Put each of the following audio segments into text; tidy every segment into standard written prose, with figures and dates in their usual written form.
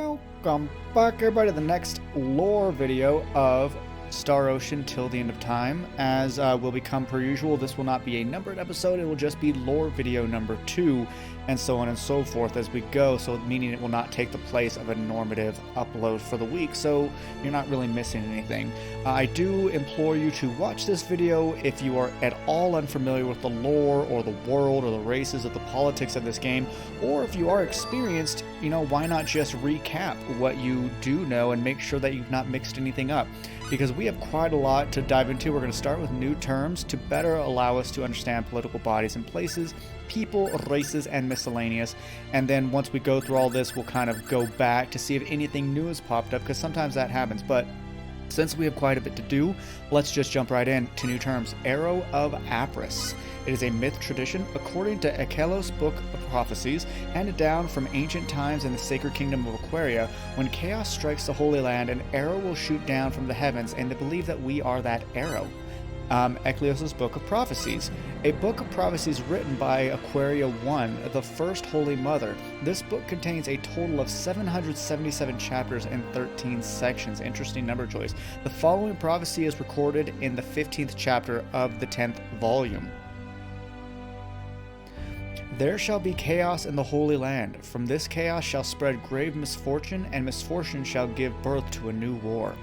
Welcome back, everybody, to the next lore video of Star Ocean till the end of time. As will become per usual, this will not be a numbered episode, it will just be lore video number 2, and so on and so forth as we go, so meaning it will not take the place of a normative upload for the week, so you're not really missing anything. I do implore you to watch this video if you are at all unfamiliar with the lore or the world or the races or the politics of this game, or if you are experienced, why not just recap what you do know and make sure that you've not mixed anything up, because we have quite a lot to dive into. We're going to start with new terms to better allow us to understand political bodies and places, people, races, and miscellaneous. And then once we go through all this, we'll kind of go back to see if anything new has popped up, because sometimes that happens. But since we have quite a bit to do, let's just jump right in to new terms. Arrow of Apris. It is a myth tradition, according to Akelos' Book of Prophecies, handed down from ancient times in the sacred kingdom of Aquaria. When chaos strikes the Holy Land, an arrow will shoot down from the heavens, and they believe that we are that arrow. Akelos' Book of Prophecies. A book of prophecies written by Aquaria 1, the first Holy Mother. This book contains a total of 777 chapters and 13 sections. Interesting number choice. The following prophecy is recorded in the 15th chapter of the 10th volume. There shall be chaos in the Holy Land. From this chaos shall spread grave misfortune, and misfortune shall give birth to a new war.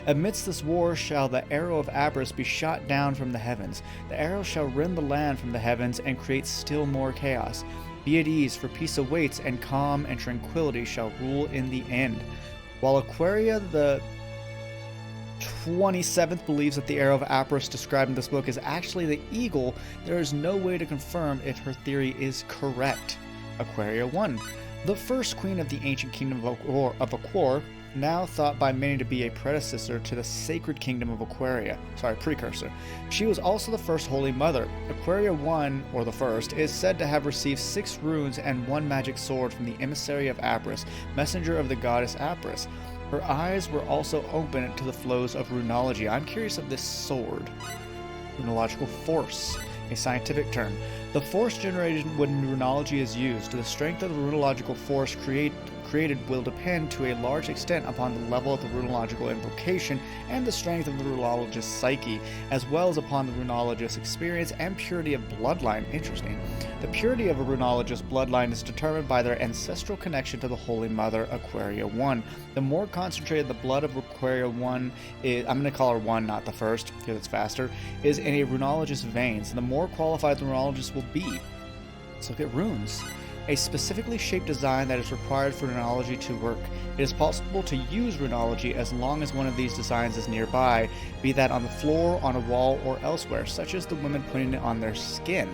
Amidst this war shall the arrow of Apris be shot down from the heavens. The arrow shall rend the land from the heavens and create still more chaos. Be at ease, for peace awaits, and calm and tranquility shall rule in the end. While Aquaria the 27th believes that the arrow of Apris described in this book is actually the eagle, there is no way to confirm if her theory is correct. Aquaria 1. The first queen of the ancient kingdom of Aquor, now thought by many to be a predecessor to the sacred kingdom of Aquaria. Precursor. She was also the first Holy Mother. Aquaria 1, or the first, is said to have received 6 runes and 1 magic sword from the emissary of Apris, messenger of the goddess Apris. Her eyes were also open to the flows of runology. I'm curious of this sword. Runological force, a scientific term. The force generated when runology is used. The strength of the runological force created will depend to a large extent upon the level of the runological invocation and the strength of the runologist's psyche, as well as upon the runologist's experience and purity of bloodline. Interesting. The purity of a runologist's bloodline is determined by their ancestral connection to the Holy Mother, Aquaria 1. The more concentrated the blood of Aquaria 1 is, I'm going to call her 1, not the first, because it's faster, is in a runologist's veins, the more qualified the runologist will be. Let's look at runes. A specifically shaped design that is required for runology to work. It is possible to use runology as long as one of these designs is nearby, be that on the floor, on a wall, or elsewhere, such as the women putting it on their skin.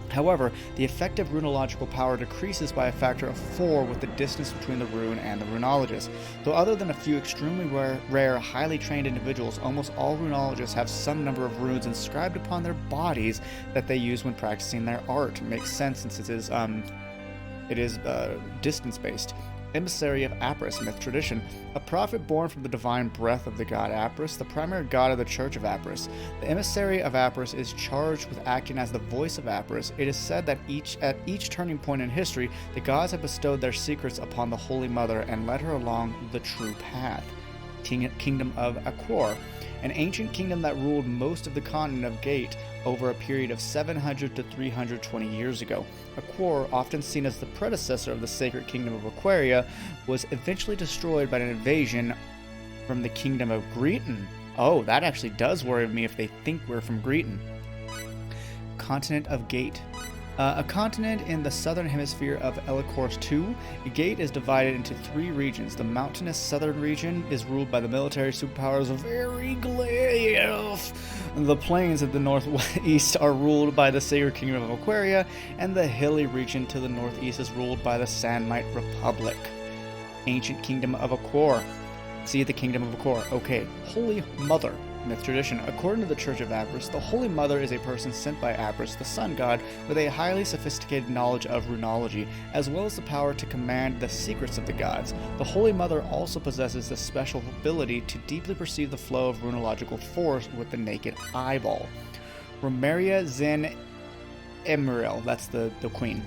However, the effective runological power decreases by a factor of 4 with the distance between the rune and the runologist. Though other than a few extremely rare, highly trained individuals, almost all runologists have some number of runes inscribed upon their bodies that they use when practicing their art. It makes sense since it is distance-based. Emissary of Apris, myth tradition. A prophet born from the divine breath of the god Apris, the primary god of the Church of Apris. The emissary of Apris is charged with acting as the voice of Apris. It is said that at each turning point in history, the gods have bestowed their secrets upon the Holy Mother and led her along the true path. Kingdom of Aquor. An ancient kingdom that ruled most of the continent of Gate over a period of 700 to 320 years ago. Aquor, often seen as the predecessor of the sacred kingdom of Aquaria, was eventually destroyed by an invasion from the kingdom of Greeton. Oh, that actually does worry me if they think we're from Greeton. Continent of Gate. A continent in the southern hemisphere of Elicourse II, Gate is divided into 3 regions. The mountainous southern region is ruled by the military superpowers of Eriglyph. The plains of the northeast are ruled by the sacred kingdom of Aquaria, and the hilly region to the northeast is ruled by the Sandmite Republic. Ancient Kingdom of Aquor. See the Kingdom of Aquor. Okay. Holy Mother. Myth tradition. According to the Church of Apris, the Holy Mother is a person sent by Apris, the sun god, with a highly sophisticated knowledge of runology, as well as the power to command the secrets of the gods. The Holy Mother also possesses the special ability to deeply perceive the flow of runological force with the naked eyeball. Romeria Zen Emeril, that's the queen.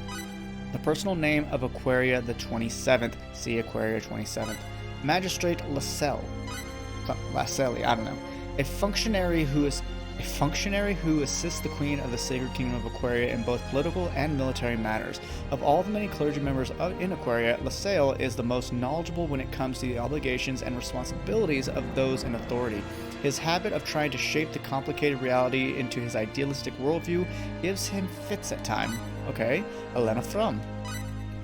The personal name of Aquaria the 27th. See Aquaria 27th. Magistrate Lascelles. I don't know. A functionary who assists the Queen of the Sacred Kingdom of Aquaria in both political and military matters. Of all the many clergy members in Aquaria, Lascelles is the most knowledgeable when it comes to the obligations and responsibilities of those in authority. His habit of trying to shape the complicated reality into his idealistic worldview gives him fits at times. Okay, Elena Frum,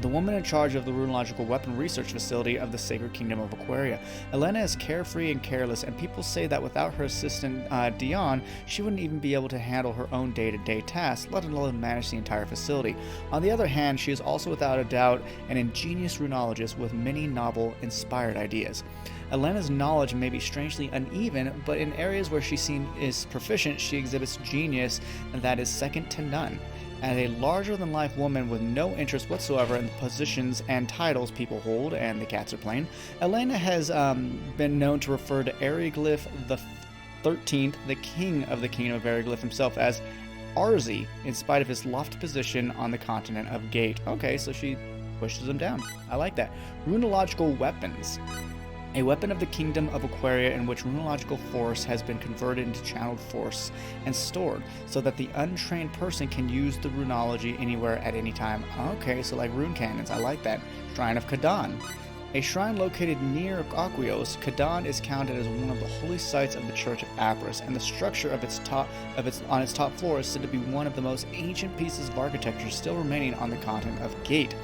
the woman in charge of the runological weapon research facility of the Sacred Kingdom of Aquaria. Elena is carefree and careless, and people say that without her assistant Dion, she wouldn't even be able to handle her own day-to-day tasks, let alone manage the entire facility. On the other hand, she is also without a doubt an ingenious runologist with many novel, inspired ideas. Elena's knowledge may be strangely uneven, but in areas where she is proficient, she exhibits genius that is second to none. As a larger-than-life woman with no interest whatsoever in the positions and titles people hold, and the cats are playing, Elena has been known to refer to Ariglyph the 13th, the king of the Kingdom of Ariglyph himself, as Arzi, in spite of his lofty position on the continent of Gate. Okay, so she pushes him down. I like that. Runological weapons. A weapon of the Kingdom of Aquaria in which runological force has been converted into channeled force and stored, so that the untrained person can use the runology anywhere at any time. Okay, so like rune cannons, I like that. Shrine of Kadan. A shrine located near Aquaios, Kadan is counted as one of the holy sites of the Church of Apris, and the structure of its top floor is said to be one of the most ancient pieces of architecture still remaining on the continent of Gate.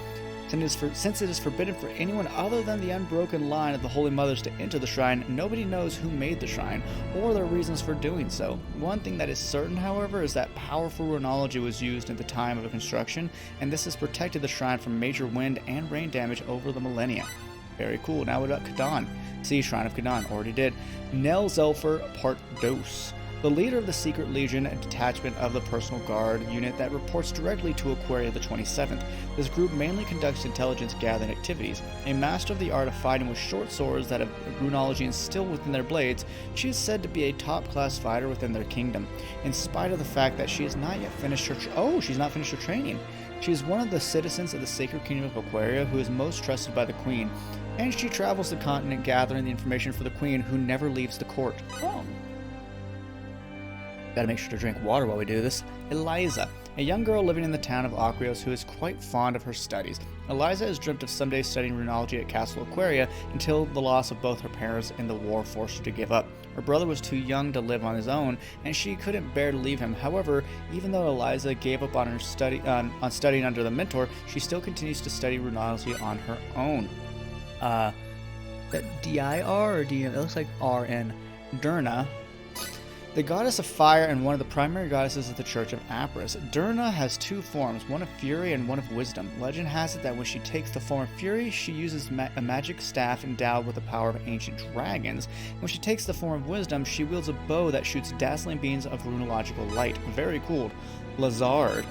Since it is forbidden for anyone other than the unbroken line of the Holy Mothers to enter the shrine, nobody knows who made the shrine, or their reasons for doing so. One thing that is certain, however, is that powerful runology was used at the time of the construction, and this has protected the shrine from major wind and rain damage over the millennia. Very cool. Now what about Kadan? See, Shrine of Kadan, already did. Nel Zelfer Part Dos. The leader of the Secret Legion, a detachment of the Personal Guard unit that reports directly to Aquaria the 27th. This group mainly conducts intelligence gathering activities. A master of the art of fighting with short swords that have runology instilled within their blades, she is said to be a top-class fighter within their kingdom, in spite of the fact that she has not yet finished her she's not finished her training. She is one of the citizens of the Sacred Kingdom of Aquaria who is most trusted by the Queen, and she travels the continent gathering the information for the Queen, who never leaves the court. Oh. Gotta make sure to drink water while we do this. Eliza, a young girl living in the town of Aquaios who is quite fond of her studies. Eliza has dreamt of someday studying runology at Castle Aquaria until the loss of both her parents in the war forced her to give up. Her brother was too young to live on his own, and she couldn't bear to leave him. However, even though Eliza gave up on her studying under the mentor, she still continues to study runology on her own. That D-I-R or D-M? It looks like R-N. Durna, the goddess of fire and one of the primary goddesses of the Church of Apris. Durna has two forms, one of fury and one of wisdom. Legend has it that when she takes the form of fury, she uses a magic staff endowed with the power of ancient dragons. When she takes the form of wisdom, she wields a bow that shoots dazzling beams of runological light. Very cool. Lazard,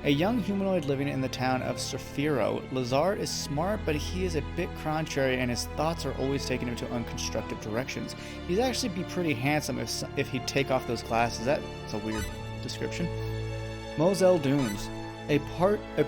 a young humanoid living in the town of Surfiro. Lazard is smart, but he is a bit contrary, and his thoughts are always taking him to unconstructive directions. He'd actually be pretty handsome if he'd take off those glasses. That's a weird description. Moselle Dunes, a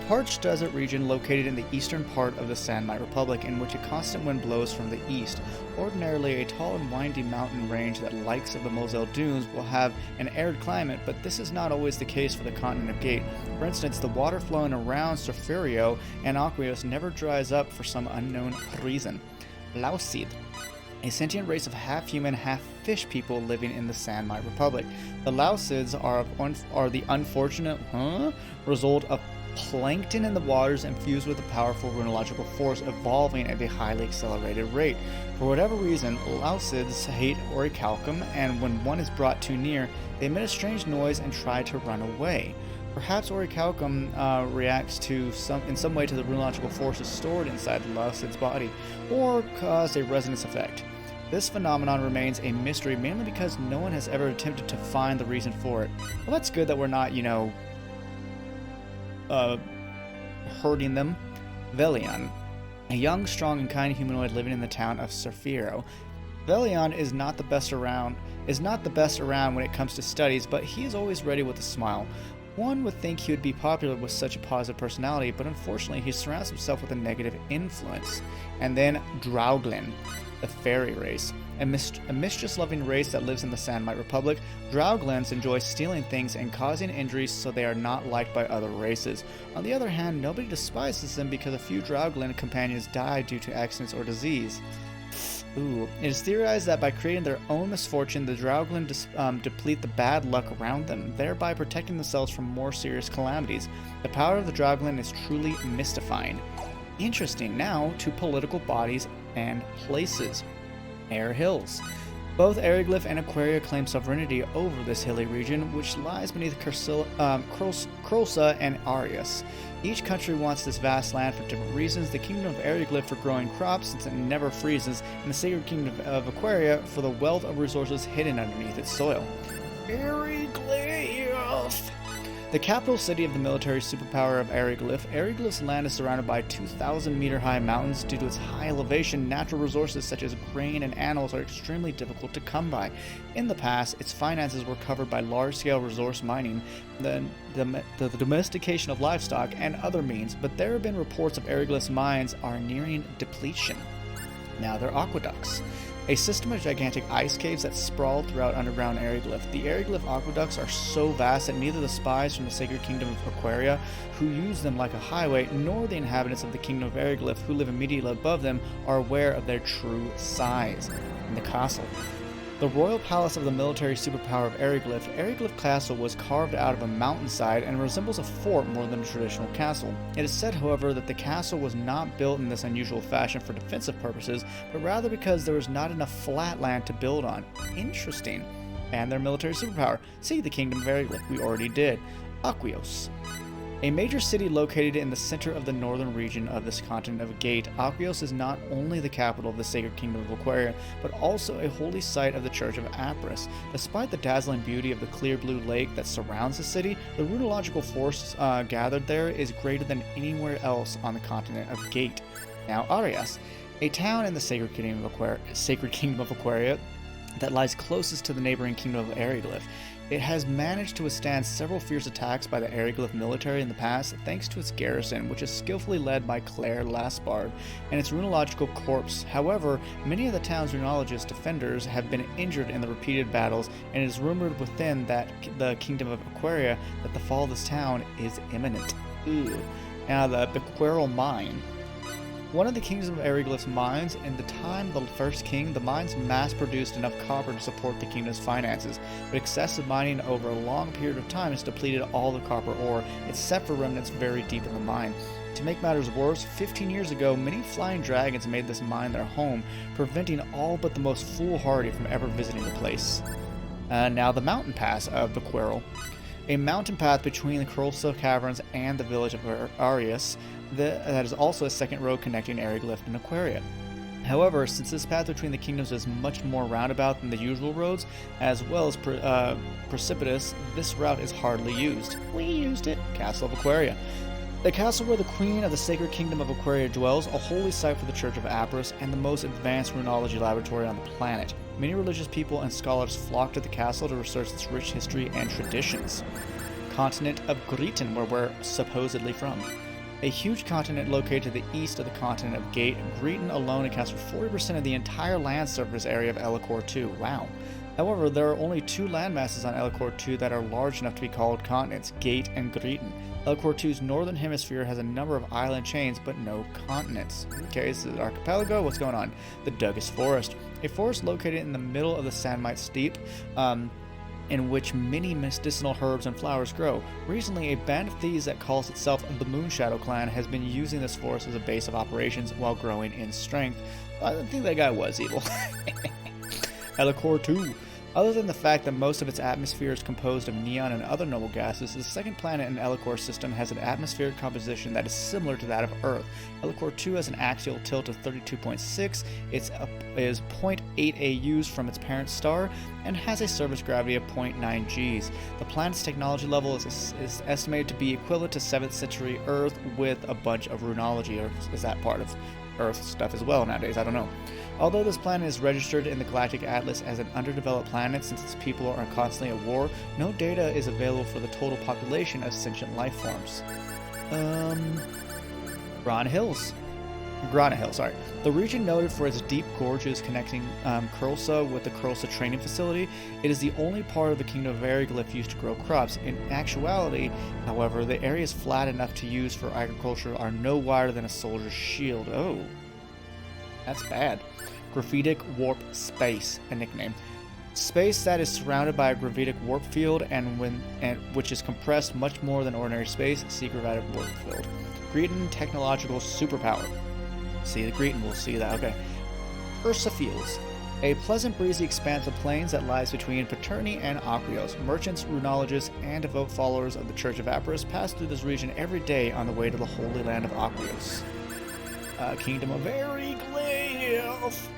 parched desert region located in the eastern part of the Sandmite Republic, in which a constant wind blows from the east. Ordinarily, a tall and windy mountain range that likes of the Moselle Dunes will have an arid climate, but this is not always the case for the continent of Gate. For instance, the water flowing around Surferio and Aquaios never dries up for some unknown reason. Laucid, a sentient race of half-human, half-fish people living in the Sandmite Republic. The Laucids are the unfortunate result of plankton in the waters infused with a powerful runological force evolving at a highly accelerated rate. For whatever reason, Laucids hate orichalcum, and when one is brought too near, they emit a strange noise and try to run away. Perhaps orichalcum reacts in some way to the runological forces stored inside the Laucid's body, or cause a resonance effect. This phenomenon remains a mystery, mainly because no one has ever attempted to find the reason for it. Well, that's good that we're not, hurting them. Velion, a young, strong, and kind humanoid living in the town of Surfiro. Velion is not the best around when it comes to studies, but he is always ready with a smile. One would think he would be popular with such a positive personality, but unfortunately he surrounds himself with a negative influence. And then Drauglin, the fairy race. A mischief-loving race that lives in the Sandmite Republic, Drauglins enjoy stealing things and causing injuries, so they are not liked by other races. On the other hand, nobody despises them because a few Drauglin companions die due to accidents or disease. It is theorized that by creating their own misfortune, the Drauglin deplete the bad luck around them, thereby protecting themselves from more serious calamities. The power of the Drauglin is truly mystifying. Interesting. Now to political bodies and places. Air Hills. Both Eriglyph and Aquaria claim sovereignty over this hilly region, which lies beneath Krolsa and Arius. Each country wants this vast land for different reasons. The Kingdom of Eriglyph for growing crops, since it never freezes, and the Sacred Kingdom of Aquaria for the wealth of resources hidden underneath its soil. Eriglyph! The capital city of the military superpower of Eriglyph, Eriglyph's land is surrounded by 2,000-meter-high mountains. Due to its high elevation, natural resources such as grain and animals are extremely difficult to come by. In the past, its finances were covered by large-scale resource mining, the domestication of livestock, and other means, but there have been reports of Eriglyph's mines are nearing depletion. Now they're aqueducts. A system of gigantic ice caves that sprawl throughout underground Eriglyph. The Eriglyph aqueducts are so vast that neither the spies from the Sacred Kingdom of Aquaria, who use them like a highway, nor the inhabitants of the Kingdom of Eriglyph, who live immediately above them, are aware of their true size. In the castle. The royal palace of the military superpower of Eriglyph, Eriglyph Castle was carved out of a mountainside and resembles a fort more than a traditional castle. It is said, however, that the castle was not built in this unusual fashion for defensive purposes, but rather because there was not enough flat land to build on. Interesting. And their military superpower. See, the Kingdom of Eriglyph, we already did. Aquios. A major city located in the center of the northern region of this continent of Gate, Aquios is not only the capital of the Sacred Kingdom of Aquaria, but also a holy site of the Church of Apris. Despite the dazzling beauty of the clear blue lake that surrounds the city, the runological force gathered there is greater than anywhere else on the continent of Gate. Now Arias, a town in the Sacred Kingdom of Aquaria that lies closest to the neighboring Kingdom of Eriglyph. It has managed to withstand several fierce attacks by the Eriglyph military in the past thanks to its garrison, which is skillfully led by Claire Laspard, and its runological corps. However, many of the town's runologist defenders have been injured in the repeated battles, and it is rumored within that the Kingdom of Aquaria that the fall of this town is imminent. Now the Bequerel Mine. One of the kingdoms of Eriglyph's mines, in the time of the first king, the mines mass-produced enough copper to support the kingdom's finances, but excessive mining over a long period of time has depleted all the copper ore, except for remnants very deep in the mine. To make matters worse, 15 years ago, many flying dragons made this mine their home, preventing all but the most foolhardy from ever visiting the place. Now the mountain pass of Bequerel. A mountain path between the Krolsa Caverns and the village of Arius, that is also a second road connecting Eriglyph and Aquaria. However, since this path between the kingdoms is much more roundabout than the usual roads, as well as precipitous, this route is hardly used. We used it. Castle of Aquaria. The castle where the Queen of the Sacred Kingdom of Aquaria dwells, a holy site for the Church of Apris, and the most advanced runology laboratory on the planet. Many religious people and scholars flock to the castle to research its rich history and traditions. Continent of Greeton, where we're supposedly from. A huge continent located to the east of the continent of Gate, Greeton alone accounts for 40% of the entire land surface area of Elicor II. Wow. However, there are only two landmasses on Elicor II that are large enough to be called continents, Gate and Greeton. Elicor II's northern hemisphere has a number of island chains, but no continents. Okay, this is an archipelago. What's going on? The Douglas Forest. A forest located in the middle of the Sandmite Steppe, in which many medicinal herbs and flowers grow. Recently, a band of thieves that calls itself the Moonshadow Clan has been using this forest as a base of operations while growing in strength. I think that guy was evil. Elicor II. Other than the fact that most of its atmosphere is composed of neon and other noble gases, the second planet in Elicor's system has an atmospheric composition that is similar to that of Earth. Elicor II has an axial tilt of 32.6, it is 0.8 AUs from its parent star, and has a surface gravity of 0.9 Gs. The planet's technology level is estimated to be equivalent to 7th century Earth with a bunch of runology, or is that part of Earth stuff as well nowadays, I don't know. Although this planet is registered in the Galactic Atlas as an underdeveloped planet since its people are constantly at war, no data is available for the total population of sentient life forms. Grana Hill, sorry. The region noted for its deep gorges connecting Kurlsa with the Kurlsa training facility. It is the only part of the Kingdom of Ariglyph used to grow crops. In actuality, however, the areas flat enough to use for agriculture are no wider than a soldier's shield. Oh, that's bad. Graphitic Warp Space, a nickname. Space that is surrounded by a gravitic warp field which is compressed much more than ordinary space. See gravitic warp field. Greeton technological superpower. See the Greeton, we'll see that. Okay. Ursa Fields. A pleasant breezy expanse of plains that lies between Paterni and Akrios. Merchants, runologists, and devout followers of the Church of Apris pass through this region every day on the way to the Holy Land of Akrios. Kingdom of Ariglyph.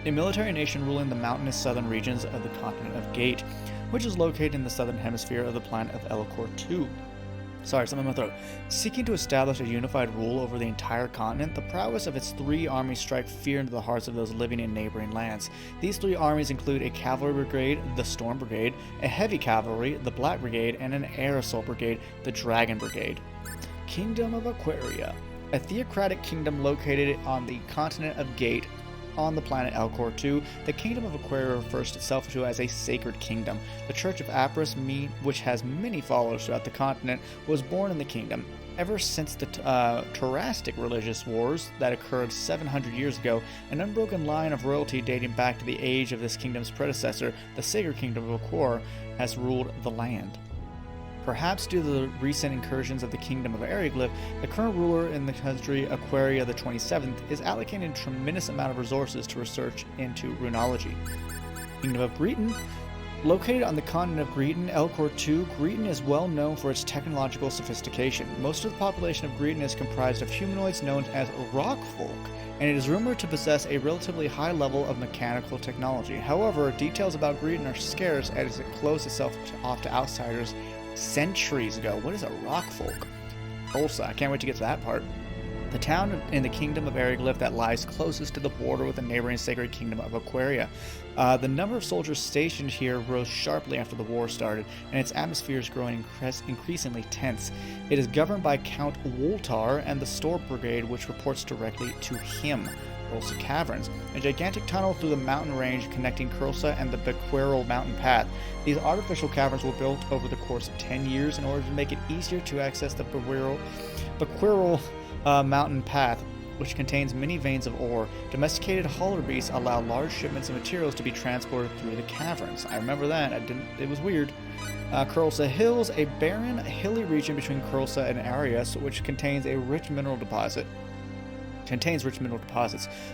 A military nation ruling the mountainous southern regions of the continent of Gate, which is located in the southern hemisphere of the planet of Elcor II. Sorry, something in my throat. Seeking to establish a unified rule over the entire continent, the prowess of its 3 armies strike fear into the hearts of those living in neighboring lands. These 3 armies include a cavalry brigade, the Storm Brigade, a heavy cavalry, the Black Brigade, and an air assault brigade, the Dragon Brigade. Kingdom of Aquaria. A theocratic kingdom located on the continent of Gate, on the planet Elcor II, the Kingdom of Aquaria refers to itself to as a sacred kingdom. The Church of Apris, which has many followers throughout the continent, was born in the kingdom. Ever since the Terrastic religious wars that occurred 700 years ago, an unbroken line of royalty dating back to the age of this kingdom's predecessor, the Sacred Kingdom of Aquar, has ruled the land. Perhaps due to the recent incursions of the Kingdom of Ariglyph, the current ruler in the country, Aquaria the 27th, is allocating a tremendous amount of resources to research into runology. Kingdom of Greeton. Located on the continent of Greeton, Elcor II, Greeton is well known for its technological sophistication. Most of the population of Greeton is comprised of humanoids known as rockfolk, and it is rumored to possess a relatively high level of mechanical technology. However, details about Greeton are scarce as it closed itself off to outsiders centuries ago. What is a rockfolk? Ursa, I can't wait to get to that part. The town in the Kingdom of Ariglyph that lies closest to the border with the neighboring Sacred Kingdom of Aquaria. The number of soldiers stationed here rose sharply after the war started, and its atmosphere is growing increasingly tense. It is governed by Count Woltar and the Storm Brigade, which reports directly to him. Kurlsa Caverns, a gigantic tunnel through the mountain range connecting Kurlsa and the Bequerel mountain path. These artificial caverns were built over the course of 10 years in order to make it easier to access the Bequerel mountain path, which contains many veins of ore. Domesticated hauler beasts allow large shipments of materials to be transported through the caverns. I remember that. It was weird. Kurlsa Hills, a barren, hilly region between Kurlsa and Arius, which contains rich mineral deposits.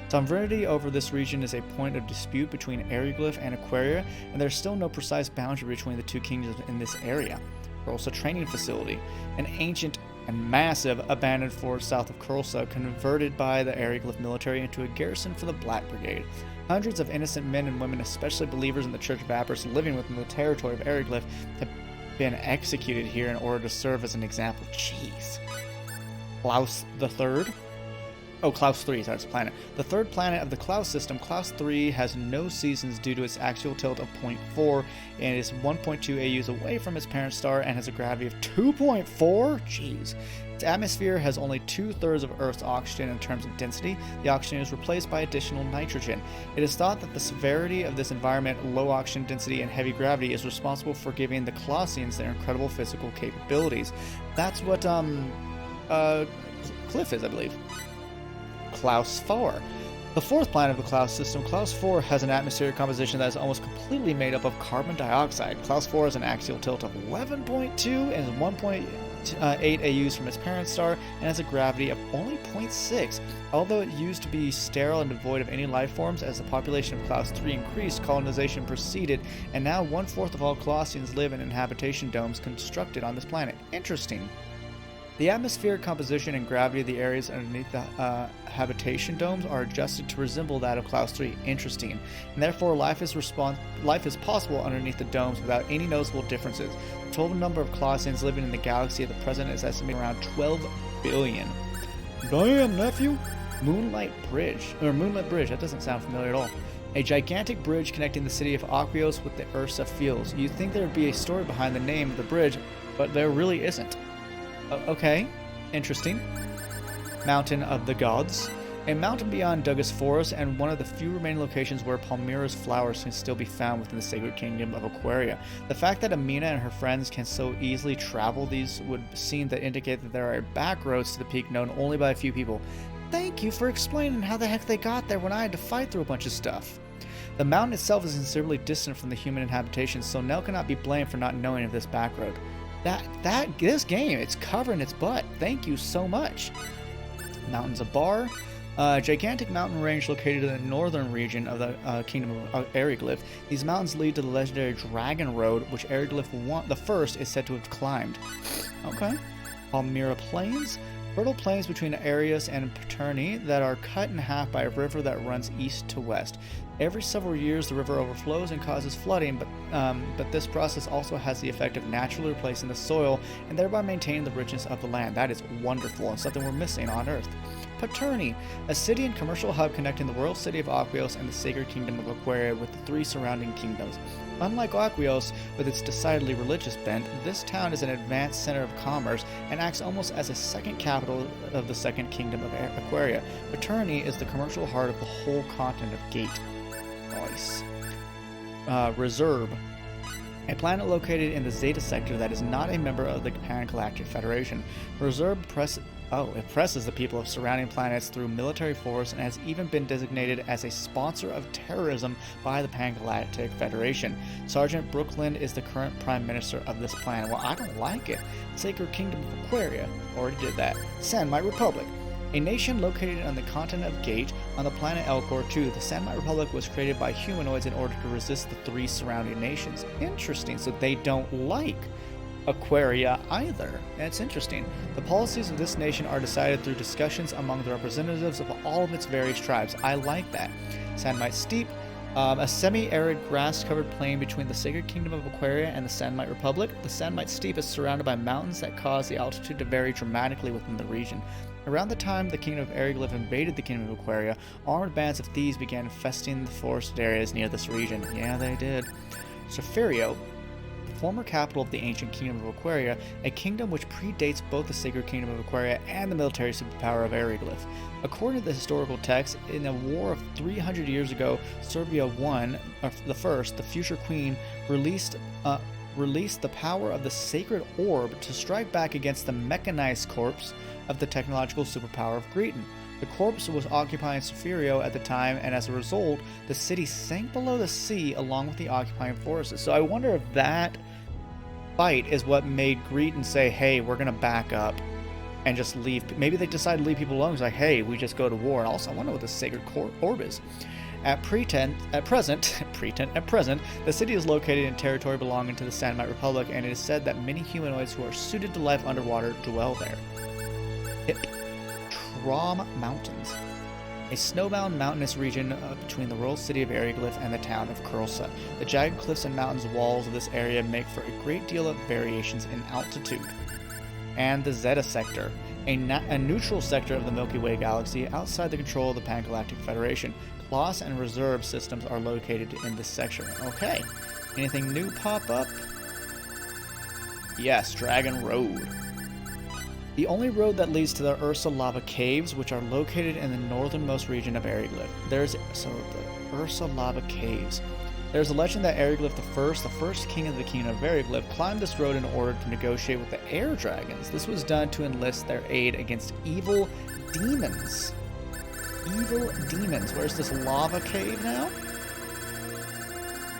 Sovereignty over this region is a point of dispute between Ariglyph and Aquaria, and there's still no precise boundary between the 2 kingdoms in this area. Kurlsa Training Facility, an ancient and massive abandoned fort south of Kurlsa, converted by the Ariglyph military into a garrison for the Black Brigade. Hundreds of innocent men and women, especially believers in the Church of Apris living within the territory of Ariglyph, have been executed here in order to serve as an example. Jeez. Klaus III. Oh, Klaus 3, that's the planet. The 3rd planet of the Klaus system, Klaus 3 has no seasons due to its axial tilt of 0.4 and is 1.2 AUs away from its parent star and has a gravity of 2.4? Jeez. Its atmosphere has only 2/3 of Earth's oxygen in terms of density. The oxygen is replaced by additional nitrogen. It is thought that the severity of this environment, low oxygen density, and heavy gravity is responsible for giving the Klausians their incredible physical capabilities. That's what Cliff is, I believe. Klaus 4. The 4th planet of the Klaus system, Klaus 4 has an atmospheric composition that is almost completely made up of carbon dioxide. Klaus 4 has an axial tilt of 11.2 and is 1.8 AUs from its parent star and has a gravity of only 0.6. Although it used to be sterile and devoid of any life forms, as the population of Klaus 3 increased, colonization proceeded, and now 1/4 of all Klausians live in habitation domes constructed on this planet. Interesting. The atmospheric composition and gravity of the areas underneath the habitation domes are adjusted to resemble that of Klaus 3. Interesting. And therefore, life is possible underneath the domes without any noticeable differences. The total number of Klausians living in the galaxy at the present is estimated around 12 billion. Damn, nephew! Moonlit Bridge, that doesn't sound familiar at all. A gigantic bridge connecting the city of Aquios with the Ursa Fields. You'd think there would be a story behind the name of the bridge, but there really isn't. Okay, interesting. Mountain of the Gods. A mountain beyond Douglas Forest and one of the few remaining locations where Palmyra's flowers can still be found within the sacred kingdom of Aquaria. The fact that Amina and her friends can so easily travel these would seem to indicate that there are back roads to the peak known only by a few people. Thank you for explaining how the heck they got there when I had to fight through a bunch of stuff. The mountain itself is considerably distant from the human inhabitation, so Nell cannot be blamed for not knowing of this back road. This game, it's covering its butt. Thank you so much. Mountains of Bar. A gigantic mountain range located in the northern region of the kingdom of Eriglyph. These mountains lead to the legendary Dragon Road, which Eriglyph the First is said to have climbed. Okay. Palmyra Plains. Fertile plains between Arius and Paterni that are cut in half by a river that runs east to west. Every several years, the river overflows and causes flooding, but this process also has the effect of naturally replacing the soil and thereby maintaining the richness of the land. That is wonderful and something we're missing on Earth. Paterni, a city and commercial hub connecting the royal city of Aquios and the sacred kingdom of Aquaria with the three surrounding kingdoms. Unlike Aquios, with its decidedly religious bent, this town is an advanced center of commerce and acts almost as a second capital of the second kingdom of Aquaria. Paterni is the commercial heart of the whole continent of Gate. Nice. Reserve. A planet located in the Zeta sector that is not a member of the Pan-Galactic Federation. Reserve presses the people of surrounding planets through military force and has even been designated as a sponsor of terrorism by the Pan-Galactic Federation. Sergeant Brooklyn is the current prime minister of this planet. Well, I don't like it. Sacred Kingdom of Aquaria. Already did that. Sanmite Republic. A nation located on the continent of Gate on the planet Elcor 2, the Sanmite Republic was created by humanoids in order to resist the three surrounding nations. Interesting, so they don't like Aquaria either. That's interesting. The policies of this nation are decided through discussions among the representatives of all of its various tribes. I like that. Sanmite Steep. A semi-arid grass-covered plain between the Sacred Kingdom of Aquaria and the Sanmite Republic. The Sanmite Steep is surrounded by mountains that cause the altitude to vary dramatically within the region. Around the time the Kingdom of Eriglyph invaded the Kingdom of Aquaria, armored bands of thieves began infesting the forested areas near this region. Yeah, they did. Sephirio, the former capital of the ancient Kingdom of Aquaria, a kingdom which predates both the Sacred Kingdom of Aquaria and the military superpower of Eriglyph. According to the historical text, in a war of 300 years ago, Servia the First, the future queen, released the power of the sacred orb to strike back against the mechanized corpse of the technological superpower of Greeton. The corpse was occupying Sephirio at the time, and as a result, the city sank below the sea along with the occupying forces. So I wonder if that fight is what made Greeton say, hey, we're going to back up and just leave. Maybe they decided to leave people alone. It's like, hey, we just go to war. And also, I wonder what the sacred orb is. At present, the city is located in territory belonging to the Sanmite Republic, and it is said that many humanoids who are suited to life underwater dwell there. Trom Mountains. A snowbound mountainous region between the royal city of Eriglyph and the town of Kurlsa. The jagged cliffs and mountains walls of this area make for a great deal of variations in altitude. And the Zeta sector, a neutral sector of the Milky Way galaxy outside the control of the Pan-Galactic Federation. Class and reserve systems are located in this section. Okay. Anything new pop up? Yes, Dragon Road. The only road that leads to the Ursa lava caves, which are located in the northernmost region of Eriglyph. The Ursa lava caves. There's a legend that Eriglyph the first king of the kingdom of Eriglyph, climbed this road in order to negotiate with the air dragons. This was done to enlist their aid against evil demons. Evil demons. Where's this lava cave now?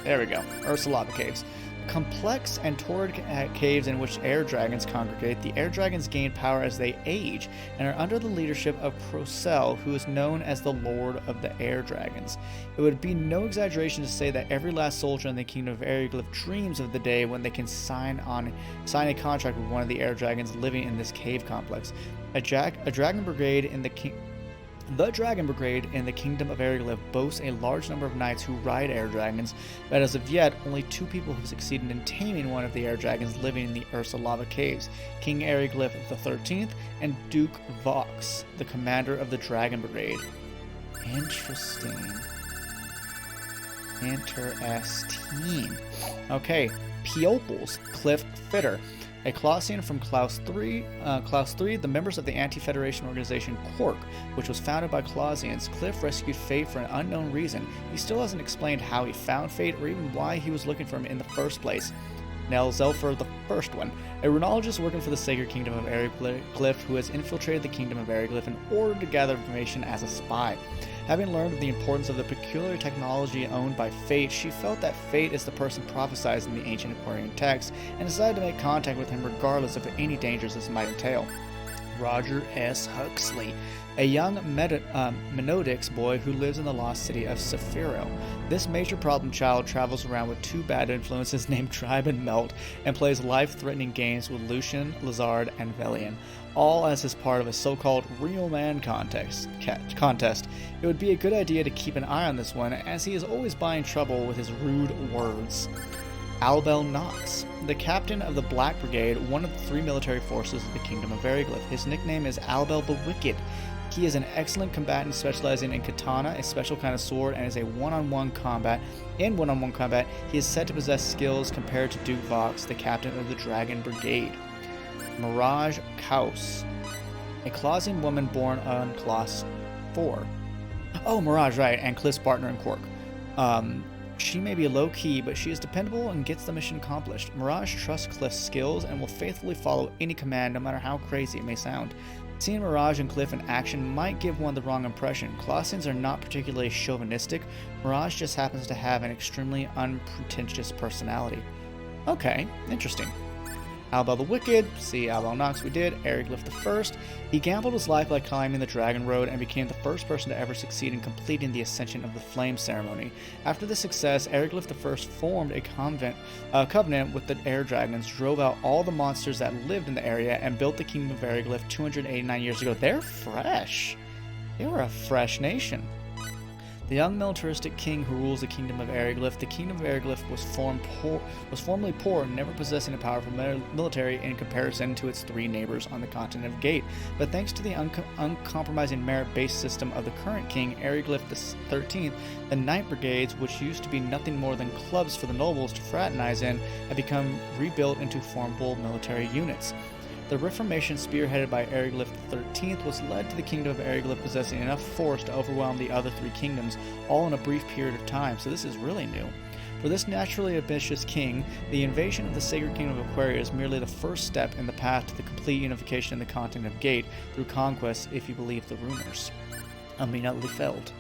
There we go. Ursa lava caves. Complex and torrid caves in which air dragons congregate. The air dragons gain power as they age and are under the leadership of Procel, who is known as the Lord of the Air Dragons. It would be no exaggeration to say that every last soldier in the kingdom of Eriglyph dreams of the day when they can sign a contract with one of the air dragons living in this cave complex. A dragon brigade in the The Dragon Brigade in the Kingdom of Eriglyph boasts a large number of knights who ride air dragons, but as of yet, only 2 people have succeeded in taming one of the air dragons living in the Ursa lava caves, King Eriglyph the 13th and Duke Vox, the commander of the Dragon Brigade. Interesting. Okay, Pioples, Cliff Fitter. A Colossian from Klaus III, the members of the anti-Federation organization Quark, which was founded by Colossians. Cliff rescued Fate for an unknown reason. He still hasn't explained how he found Fate or even why he was looking for him in the first place. Nell Zelfer, the first one, a runologist working for the Sacred Kingdom of Eriglyph who has infiltrated the Kingdom of Eriglyph in order to gather information as a spy. Having learned of the importance of the peculiar technology owned by Fate, she felt that Fate is the person prophesied in the ancient Aquarian text, and decided to make contact with him regardless of any dangers this might entail. Roger S. Huxley, a young Menodix boy who lives in the lost city of Sephiro. This major problem child travels around with 2 bad influences named Tribe and Melt, and plays life-threatening games with Lucian, Lazard, and Velian, all as his part of a so-called real man contest. It would be a good idea to keep an eye on this one, as he is always buying trouble with his rude words. Albel Knox, the captain of the Black Brigade, one of the 3 military forces of the Kingdom of Eriglyph. His nickname is Albel the Wicked. He is an excellent combatant specializing in katana, a special kind of sword, and is a one-on-one combat. In one-on-one combat, he is said to possess skills compared to Duke Vox, the captain of the Dragon Brigade. Mirage Kaus, a Clausian woman born on Class 4. Oh, Mirage, right, and Cliff's partner in Quark. She may be low-key, but she is dependable and gets the mission accomplished. Mirage trusts Cliff's skills and will faithfully follow any command, no matter how crazy it may sound. Seeing Mirage and Cliff in action might give one the wrong impression. Colossians are not particularly chauvinistic. Mirage just happens to have an extremely unpretentious personality. Okay, interesting. Albel the Wicked, see Albel Knox we did, Eriglyph the First. He gambled his life by climbing the Dragon Road and became the first person to ever succeed in completing the Ascension of the Flame ceremony. After this success, Eriglyph the First formed a covenant with the air dragons, drove out all the monsters that lived in the area, and built the Kingdom of Eriglyph 289 years ago. They're fresh. They were a fresh nation. The young militaristic king who rules the Kingdom of Eriglyph. The Kingdom of Eriglyph was formerly poor, never possessing a powerful military in comparison to its 3 neighbors on the continent of Gate. But thanks to the uncompromising merit-based system of the current king, Eriglyph the 13th, the Knight Brigades, which used to be nothing more than clubs for the nobles to fraternize in, have become rebuilt into formidable military units. The Reformation, spearheaded by Eriglyph XIII, was led to the Kingdom of Eriglyph possessing enough force to overwhelm the other 3 kingdoms, all in a brief period of time, so this is really new. For this naturally ambitious king, the invasion of the Sacred Kingdom of Aquaria is merely the first step in the path to the complete unification of the continent of Gate through conquest, if you believe the rumors. Amina Lefeld.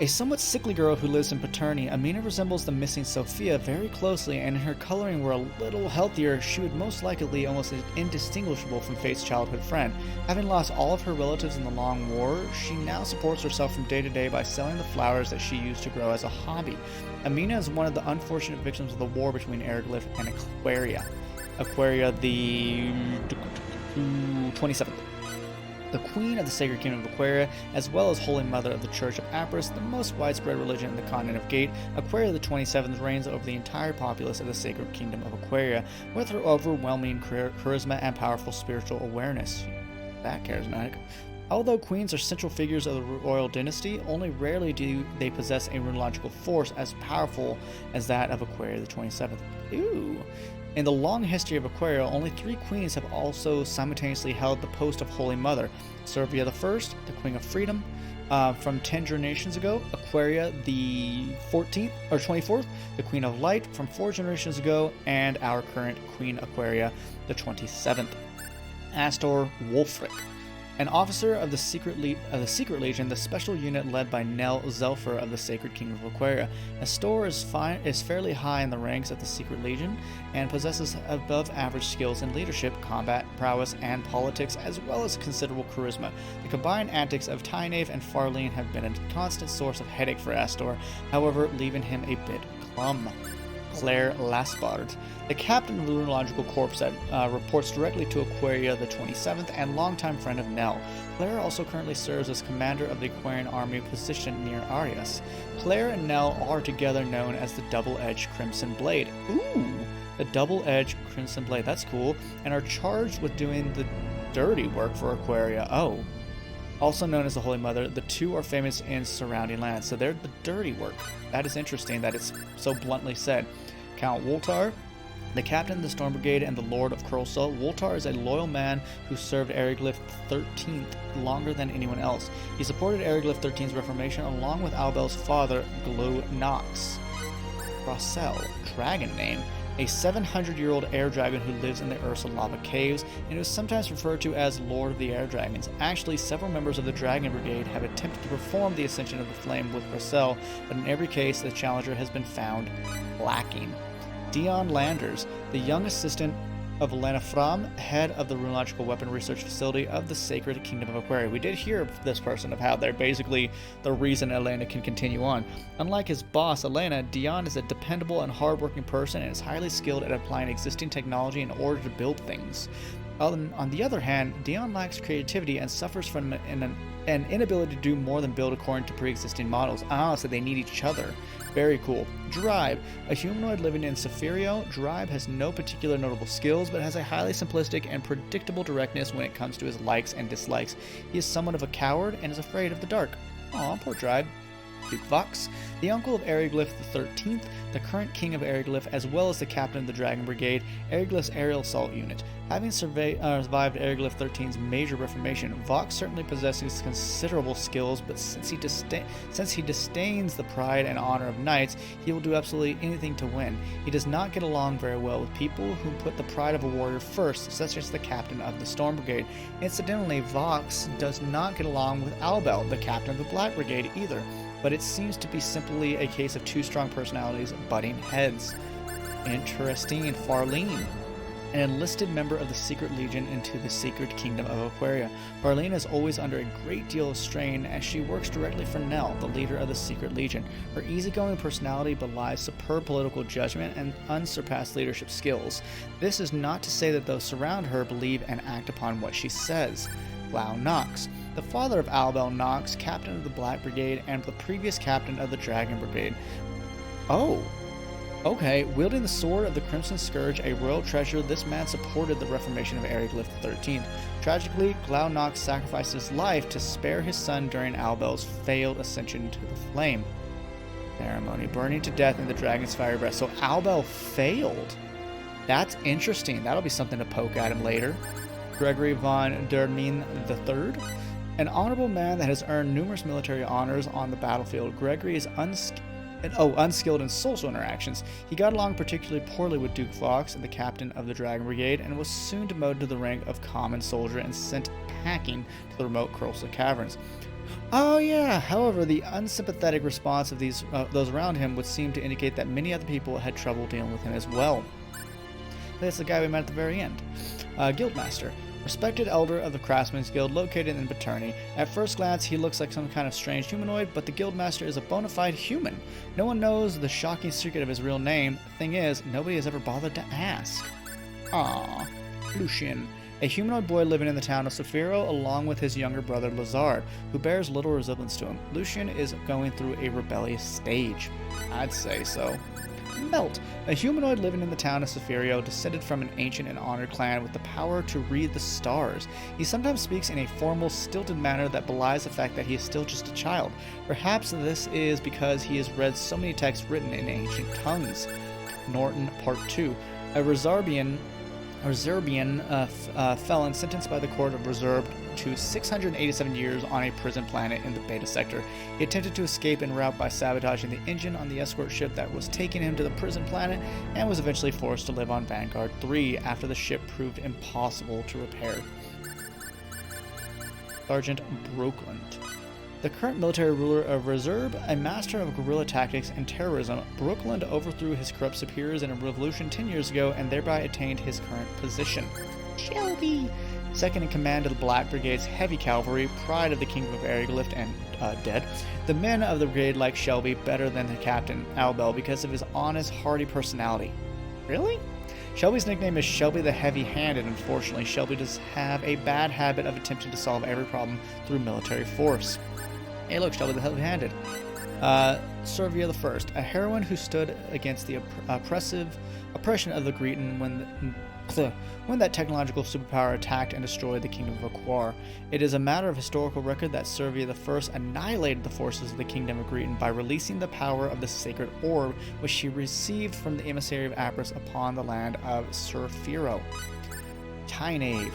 A somewhat sickly girl who lives in Paterni, Amina resembles the missing Sophia very closely, and if her coloring were a little healthier, she would most likely almost indistinguishable from Faith's childhood friend. Having lost all of her relatives in the Long War, she now supports herself from day to day by selling the flowers that she used to grow as a hobby. Amina is one of the unfortunate victims of the war between Eriglyph and Aquaria. Aquaria the 27th. The Queen of the Sacred Kingdom of Aquaria, as well as Holy Mother of the Church of Apris, the most widespread religion in the continent of Gate, Aquaria the 27th reigns over the entire populace of the Sacred Kingdom of Aquaria, with her overwhelming charisma and powerful spiritual awareness. That charismatic. Although queens are central figures of the royal dynasty, only rarely do they possess a runological force as powerful as that of Aquaria the 27th. Ooh. In the long history of Aquaria, only 3 queens have also simultaneously held the post of Holy Mother. Servia I, the Queen of Freedom, from 10 generations ago, Aquaria the 24th, the Queen of Light from 4 generations ago, and our current Queen Aquaria the 27th. Astor Wulfric, an officer of the Secret Legion, the special unit led by Nell Zelfer of the Sacred Kingdom of Aquaria. Astor is fairly high in the ranks of the Secret Legion and possesses above-average skills in leadership, combat, prowess, and politics, as well as considerable charisma. The combined antics of Tynave and Farlene have been a constant source of headache for Astor, however, leaving him a bit Claire Laspard, the captain of the Lunological Corps that reports directly to Aquaria the 27th and longtime friend of Nell. Claire also currently serves as commander of the Aquarian army positioned near Arias. Claire and Nell are together known as the Double-Edged Crimson Blade. Ooh! The Double-Edged Crimson Blade, that's cool, and are charged with doing the dirty work for Aquaria. Oh. Also known as the Holy Mother, the two are famous in surrounding lands, so they're the dirty work. That is interesting that it's so bluntly said. Count Woltar, the captain of the Storm Brigade and the Lord of Kurlsel. Woltar is a loyal man who served Eriglif XIII longer than anyone else. He supported Eriglif XIII's reformation along with Albel's father, Glow Nox. Rossel, dragon name, a 700-year-old air dragon who lives in the Ursa lava caves and is sometimes referred to as Lord of the Air Dragons. Actually, several members of the Dragon Brigade have attempted to perform the Ascension of the Flame with Rossel, but in every case, the challenger has been found lacking. Dion Landers, the young assistant of Elena Fram, head of the Runological Weapon Research Facility of the Sacred Kingdom of Aquaria. We did hear of this person, of how they're basically the reason Elena can continue on. Unlike his boss, Elena, Dion is a dependable and hardworking person and is highly skilled at applying existing technology in order to build things. On the other hand, Dion lacks creativity and suffers from an inability to do more than build according to pre-existing models. So they need each other. Very cool. Dribe, a humanoid living in Sephirio. Dribe has no particular notable skills, but has a highly simplistic and predictable directness when it comes to his likes and dislikes. He is somewhat of a coward and is afraid of the dark. Aw, poor Dribe. Duke Vox, the uncle of Eriglif XIII, the current king of Eriglif, as well as the captain of the Dragon Brigade, Eriglif's aerial assault unit. Having survived Eriglif XIII's major reformation, Vox certainly possesses considerable skills, but since he disdains the pride and honor of knights, he will do absolutely anything to win. He does not get along very well with people who put the pride of a warrior first, such as the captain of the Storm Brigade. Incidentally, Vox does not get along with Albel, the captain of the Black Brigade, either. But it seems to be simply a case of two strong personalities butting heads. Interesting. Farlene, an enlisted member of the Secret Legion into the Sacred Kingdom of Aquaria. Farlene is always under a great deal of strain as she works directly for Nell, the leader of the Secret Legion. Her easygoing personality belies superb political judgment and unsurpassed leadership skills. This is not to say that those surround her believe and act upon what she says. Glow Nox, the father of Albel Nox, captain of the Black Brigade and the previous captain of the Dragon Brigade. Oh, okay. Wielding the sword of the Crimson Scourge, a royal treasure, this man supported the reformation of Eriglif XIII. Tragically, Glow Nox sacrificed his life to spare his son during Albel's failed ascension to the flame. Ceremony, burning to death in the dragon's fiery breath. So Albel failed. That's interesting. That'll be something to poke at him later. Gregory von der Meen III, an honorable man that has earned numerous military honors on the battlefield. Gregory is unskilled in social interactions. He got along particularly poorly with Duke Vox, the captain of the Dragon Brigade, and was soon demoted to the rank of common soldier and sent packing to the remote Kurlsel caverns. Oh yeah, however, the unsympathetic response of those around him would seem to indicate that many other people had trouble dealing with him as well. That's the guy we met at the very end. Guildmaster, respected elder of the Craftsman's Guild located in Paterni. At first glance, he looks like some kind of strange humanoid, but the Guildmaster is a bona fide human. No one knows the shocking secret of his real name. Thing is, nobody has ever bothered to ask. Aww. Lucien, a humanoid boy living in the town of Sephiro along with his younger brother Lazard, who bears little resemblance to him. Lucien is going through a rebellious stage. I'd say so. Melt, a humanoid living in the town of Sephirio, descended from an ancient and honored clan with the power to read the stars. He sometimes speaks in a formal, stilted manner that belies the fact that he is still just a child. Perhaps this is because he has read so many texts written in ancient tongues. Norton, Part 2, a Reserbian felon sentenced by the court of Reserve to 687 years on a prison planet in the Beta Sector. He attempted to escape en route by sabotaging the engine on the escort ship that was taking him to the prison planet and was eventually forced to live on Vanguard 3 after the ship proved impossible to repair. Sergeant Brooklyn, the current military ruler of Reserve, a master of guerrilla tactics and terrorism. Brooklyn overthrew his corrupt superiors in a revolution 10 years ago and thereby attained his current position. Shelby, second in command of the Black Brigade's heavy cavalry, pride of the Kingdom of Eriglif and dead. The men of the brigade like Shelby better than the captain, Albel, because of his honest, hearty personality. Really? Shelby's nickname is Shelby the Heavy-Handed. Unfortunately, Shelby does have a bad habit of attempting to solve every problem through military force. Hey look, Shelby the Heavy-Handed. Servia the First, a heroine who stood against the oppression of the Greetan when that technological superpower attacked and destroyed the kingdom of Aquar. It is a matter of historical record that Servia the First annihilated the forces of the kingdom of Greetan by releasing the power of the sacred orb which she received from the emissary of Apris upon the land of Surfiro. Tynave,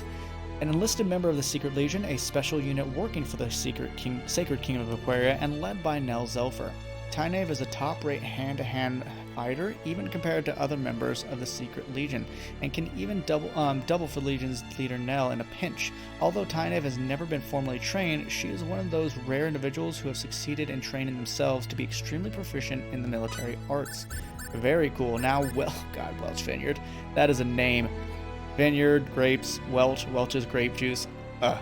an enlisted member of the Secret Legion, a special unit working for the Sacred Kingdom of Aquaria and led by Nell Zelfer. Tynave is a top-rate hand-to-hand fighter, even compared to other members of the Secret Legion, and can even double for Legion's leader Nell in a pinch. Although Tynave has never been formally trained, she is one of those rare individuals who have succeeded in training themselves to be extremely proficient in the military arts. Very cool. Now, God, Welch Vineyard. That is a name. Vineyard, grapes, Welch's grape juice.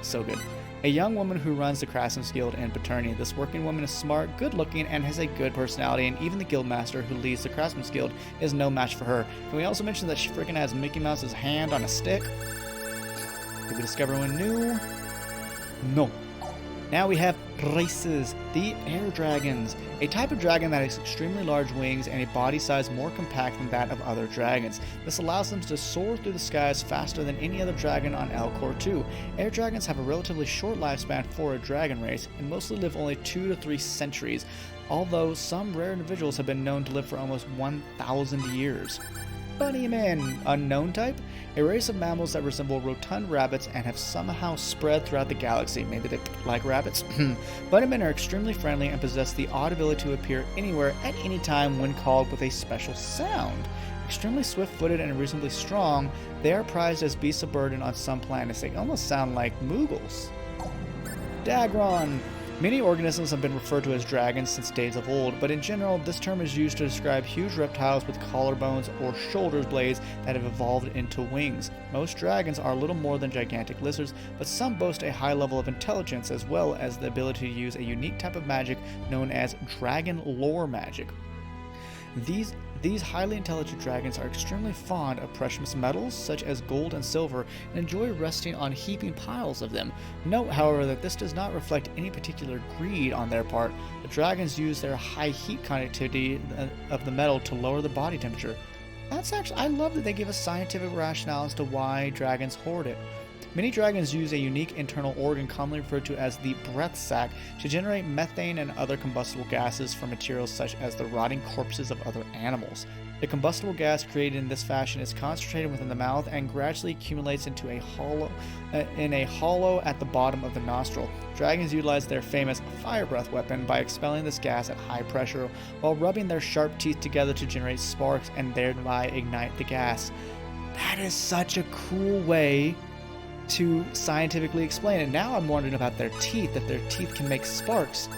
So good. A young woman who runs the Craftsman's Guild in Paterni. This working woman is smart, good-looking, and has a good personality, and even the guildmaster who leads the Craftsman's Guild is no match for her. Can we also mention that she freaking has Mickey Mouse's hand on a stick? Did we discover one new? No. Now we have races, the air dragons, a type of dragon that has extremely large wings and a body size more compact than that of other dragons. This allows them to soar through the skies faster than any other dragon on Elcor 2. Air dragons have a relatively short lifespan for a dragon race and mostly live only 2 to 3 centuries, although some rare individuals have been known to live for almost 1,000 years. Bunnymen, unknown type, a race of mammals that resemble rotund rabbits and have somehow spread throughout the galaxy. Maybe they like rabbits? Bunnymen are extremely friendly and possess the odd ability to appear anywhere at any time when called with a special sound. Extremely swift-footed and reasonably strong, they are prized as beasts of burden on some planets. They almost sound like Moogles. Dagron. Many organisms have been referred to as dragons since days of old, but in general, this term is used to describe huge reptiles with collarbones or shoulder blades that have evolved into wings. Most dragons are little more than gigantic lizards, but some boast a high level of intelligence as well as the ability to use a unique type of magic known as dragon lore magic. These highly intelligent dragons are extremely fond of precious metals such as gold and silver and enjoy resting on heaping piles of them. Note, however, that this does not reflect any particular greed on their part. The dragons use their high heat conductivity of the metal to lower the body temperature. I love that they give us scientific rationale as to why dragons hoard it. Many dragons use a unique internal organ commonly referred to as the breath sac to generate methane and other combustible gases from materials such as the rotting corpses of other animals. The combustible gas created in this fashion is concentrated within the mouth and gradually accumulates into a hollow at the bottom of the nostril. Dragons utilize their famous fire breath weapon by expelling this gas at high pressure while rubbing their sharp teeth together to generate sparks and thereby ignite the gas. That is such a cool way to scientifically explain it. Now I'm wondering about their teeth, that their teeth can make sparks.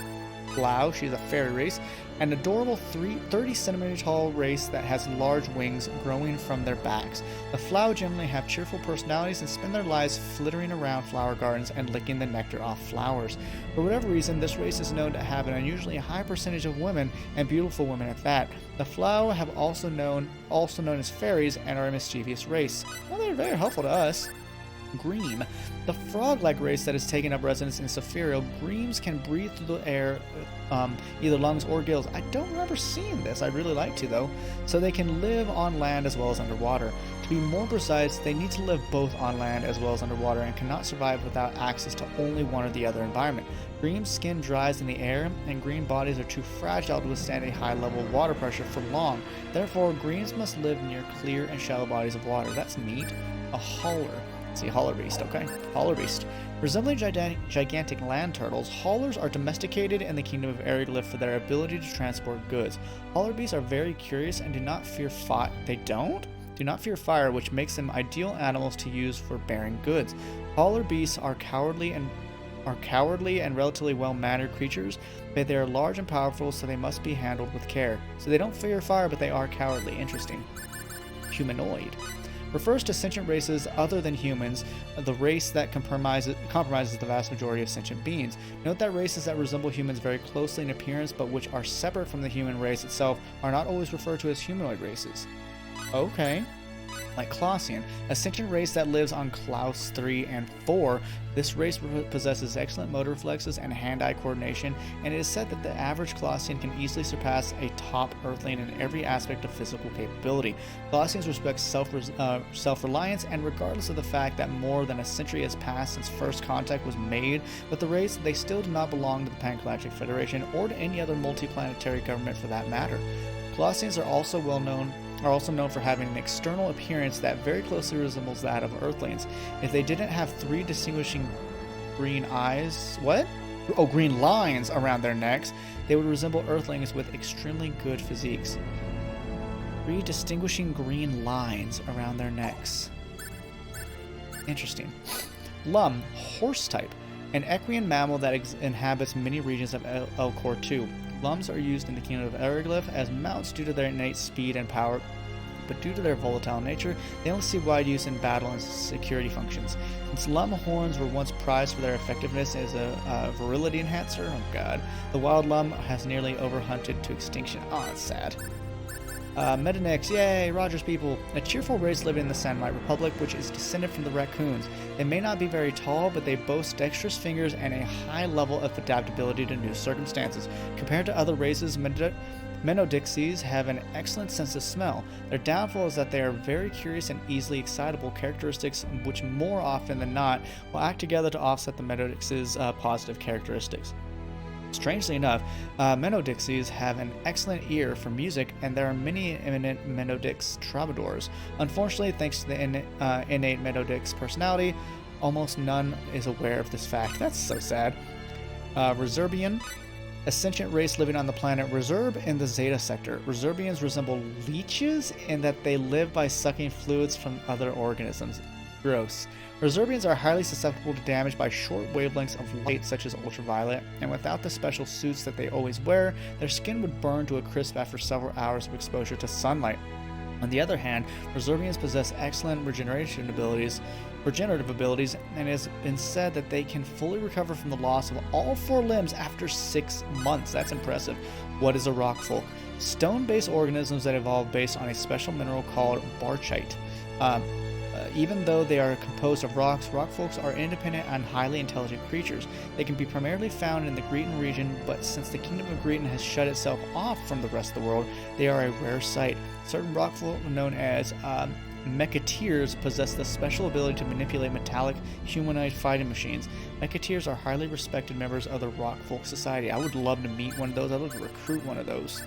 Blau, she's a fairy race, an adorable 30 centimeter tall race that has large wings growing from their backs. The Flau generally have cheerful personalities and spend their lives flittering around flower gardens and licking the nectar off flowers. For whatever reason, this race is known to have an unusually high percentage of women, and beautiful women at that. The Flau have also known as fairies and are a mischievous race. Well, they're very helpful to us. Greem, the frog-like race that has taken up residence in Sephiroth. Greems can breathe through the air, either lungs or gills. I don't remember seeing this. I'd really like to, though. So they can live on land as well as underwater. To be more precise, they need to live both on land as well as underwater and cannot survive without access to only one or the other environment. Greem's skin dries in the air, and green bodies are too fragile to withstand a high level of water pressure for long. Therefore, Greems must live near clear and shallow bodies of water. That's neat. A hauler. See, hauler beast, okay? Hauler beast. Resembling gigantic land turtles, haulers are domesticated in the kingdom of Eriglyph for their ability to transport goods. Hauler beasts are very curious and do not fear fire. They don't? Do not fear fire, which makes them ideal animals to use for bearing goods. Hauler beasts are cowardly and relatively well-mannered creatures, but they are large and powerful, so they must be handled with care. So they don't fear fire, but they are cowardly. Interesting. Humanoid. refers to sentient races other than humans, the race that compromises the vast majority of sentient beings. Note that races that resemble humans very closely in appearance but which are separate from the human race itself are not always referred to as humanoid races. Okay. Like Clausian, a sentient race that lives on Klaus 3 and 4. This race possesses excellent motor reflexes and hand-eye coordination, and it is said that the average Clausian can easily surpass a top Earthling in every aspect of physical capability. Clausians respect self-reliance, and regardless of the fact that more than a century has passed since first contact was made with the race, they still do not belong to the Pangalactic Federation or to any other multiplanetary government for that matter. Clausians are also known for having an external appearance that very closely resembles that of Earthlings. If they didn't have 3 distinguishing green lines around their necks, they would resemble Earthlings with extremely good physiques. 3 distinguishing green lines around their necks. Interesting. Lum, horse type, an equine mammal that inhabits many regions of Elcor 2. Lums are used in the kingdom of Eriglyph as mounts due to their innate speed and power, but due to their volatile nature, they only see wide use in battle and security functions. Since Lum horns were once prized for their effectiveness as a virility enhancer, oh god, the wild Lum has nearly overhunted to extinction. Oh, that's sad. Metanix, yay, Rogers people. A cheerful race living in the Sandmite Republic, which is descended from the raccoons. They may not be very tall, but they boast dexterous fingers and a high level of adaptability to new circumstances. Compared to other races, Menodixies have an excellent sense of smell. Their downfall is that they are very curious and easily excitable, characteristics which more often than not will act together to offset the Menodixies' positive characteristics. Strangely enough, Menodixies have an excellent ear for music, and there are many eminent Menodix troubadours. Unfortunately, thanks to the innate Menodix personality, almost none is aware of this fact. That's so sad. Reserbian, a sentient race living on the planet Reserb in the Zeta sector. Reserbians resemble leeches in that they live by sucking fluids from other organisms. Gross. Reserbians are highly susceptible to damage by short wavelengths of light such as ultraviolet, and without the special suits that they always wear, their skin would burn to a crisp after several hours of exposure to sunlight. On the other hand, Reserbians possess excellent regenerative abilities, and it has been said that they can fully recover from the loss of all 4 limbs after 6 months. That's impressive. What is a rockfolk? Stone-based organisms that evolve based on a special mineral called barchite. Even though they are composed of rocks, rockfolks are independent and highly intelligent creatures. They can be primarily found in the Greetan region, but since the Kingdom of Greetan has shut itself off from the rest of the world, they are a rare sight. Certain rockfolk known as Mechateers possess the special ability to manipulate metallic humanoid fighting machines. Mechateers are highly respected members of the rockfolk society. I would love to meet one of those. I would recruit one of those.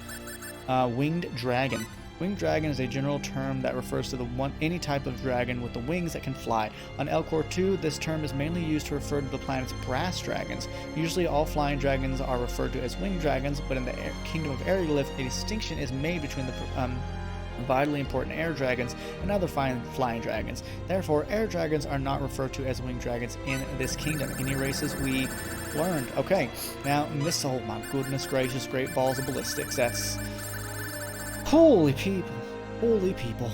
Winged dragon. Winged dragon is a general term that refers to any type of dragon with the wings that can fly. On Elcor 2, this term is mainly used to refer to the planet's brass dragons. Usually all flying dragons are referred to as winged dragons, but in the kingdom of Eriglyph, a distinction is made between the vitally important air dragons and other flying dragons. Therefore, air dragons are not referred to as winged dragons in this kingdom. Any races we learned. Okay, now missile. My goodness gracious, great balls of ballistics. That's... Holy people. Holy people.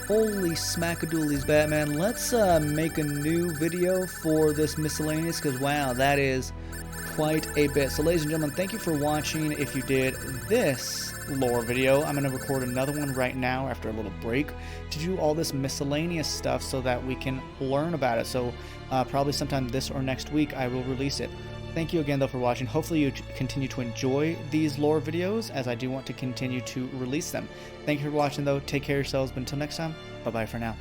Holy smackadoolies, Batman. Let's make a new video for this miscellaneous, because wow, that is quite a bit. So ladies and gentlemen, thank you for watching. If you did this lore video, I'm going to record another one right now after a little break to do all this miscellaneous stuff so that we can learn about it. So probably sometime this or next week I will release it. Thank you again though for watching. Hopefully you continue to enjoy these lore videos, as I do want to continue to release them. Thank you for watching though. Take care of yourselves, but until next time, bye bye for now.